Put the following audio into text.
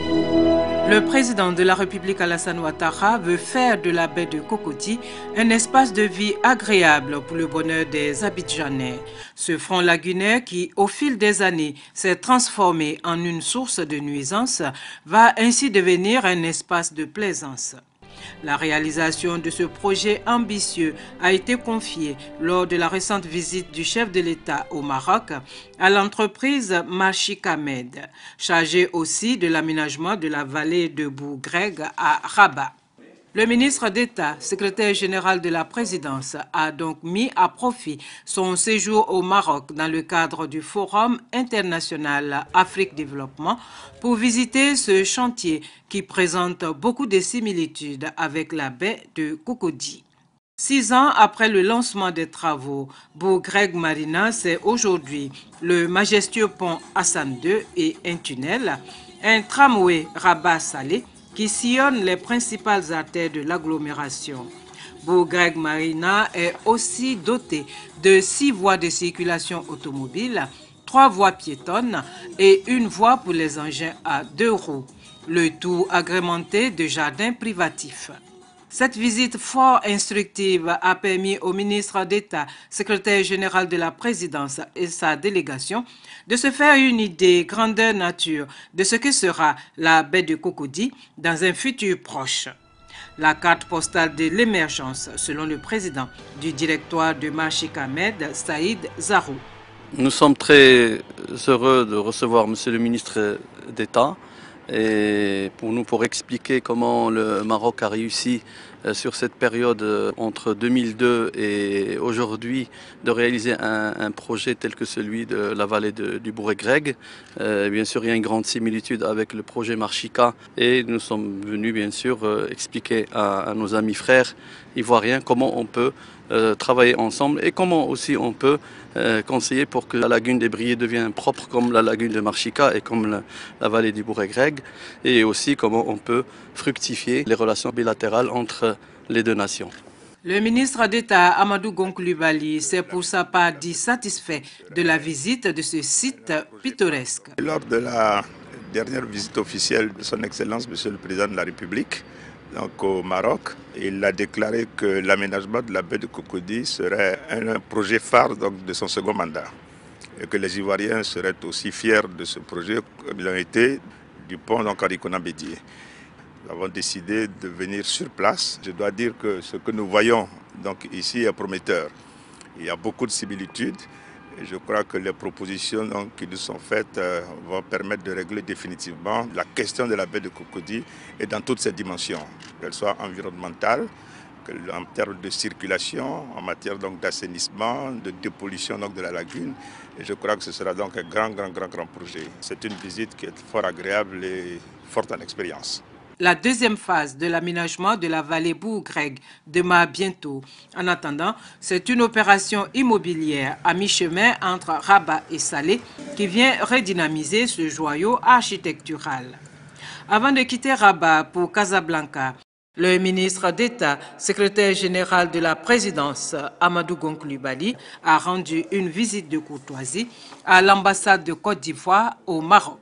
Le président de la République Alassane Ouattara veut faire de la baie de Cocody un espace de vie agréable pour le bonheur des Abidjanais. Ce front lagunaire qui, au fil des années, s'est transformé en une source de nuisance, va ainsi devenir un espace de plaisance. La réalisation de ce projet ambitieux a été confiée lors de la récente visite du chef de l'État au Maroc à l'entreprise Machika Med, chargée aussi de l'aménagement de la vallée de Bougreg à Rabat. Le ministre d'État, secrétaire général de la présidence, a donc mis à profit son séjour au Maroc dans le cadre du Forum international Afrique Développement pour visiter ce chantier qui présente beaucoup de similitudes avec la baie de Cocody. 6 ans après le lancement des travaux, Bougreg Marina, c'est aujourd'hui le majestueux pont Hassan II et un tunnel, un tramway Rabat-Salé, qui sillonne les principales artères de l'agglomération. Bougreg Marina est aussi doté de 6 voies de circulation automobile, 3 voies piétonnes et 1 voie pour les engins à 2 roues, le tout agrémenté de jardins privatifs. Cette visite fort instructive a permis au ministre d'État, secrétaire général de la présidence et sa délégation de se faire une idée grandeur nature de ce que sera la baie de Cocody dans un futur proche. La carte postale de l'émergence, selon le président du directoire de Machika Med, Saïd Zarou. Nous sommes très heureux de recevoir Monsieur le ministre d'État et pour expliquer comment le Maroc a réussi sur cette période entre 2002 et aujourd'hui de réaliser un projet tel que celui de la vallée du Bougreg. Bien sûr, il y a une grande similitude avec le projet Machika et nous sommes venus bien sûr expliquer à nos amis frères ivoiriens comment on peut travailler ensemble et comment aussi on peut conseiller pour que la lagune des Briers devienne propre comme la lagune de Machika et comme la vallée du Bougreg, et aussi comment on peut fructifier les relations bilatérales entre les deux nations. Le ministre d'État Amadou Gon Coulibaly s'est pour sa part dit satisfait de la visite de ce site pittoresque. Lors de la dernière visite officielle de son Excellence Monsieur le Président de la République, donc au Maroc, il a déclaré que l'aménagement de la baie de Cocody serait un projet phare donc, de son second mandat et que les Ivoiriens seraient aussi fiers de ce projet comme ils ont été du pont Arikona Bédié. Nous avons décidé de venir sur place. Je dois dire que ce que nous voyons donc, ici est prometteur. Il y a beaucoup de similitudes. Et je crois que les propositions donc, qui nous sont faites vont permettre de régler définitivement la question de la baie de Cocody et dans toutes ses dimensions, qu'elle soit environnementale, en termes de circulation, en matière d'assainissement, de dépollution donc, de la lagune. Et je crois que ce sera donc un grand projet. C'est une visite qui est fort agréable et forte en expérience. La deuxième phase de l'aménagement de la vallée Bougreg démarre bientôt. En attendant, c'est une opération immobilière à mi-chemin entre Rabat et Salé qui vient redynamiser ce joyau architectural. Avant de quitter Rabat pour Casablanca, le ministre d'État, secrétaire général de la présidence, Amadou Gon Coulibaly, a rendu une visite de courtoisie à l'ambassade de Côte d'Ivoire au Maroc.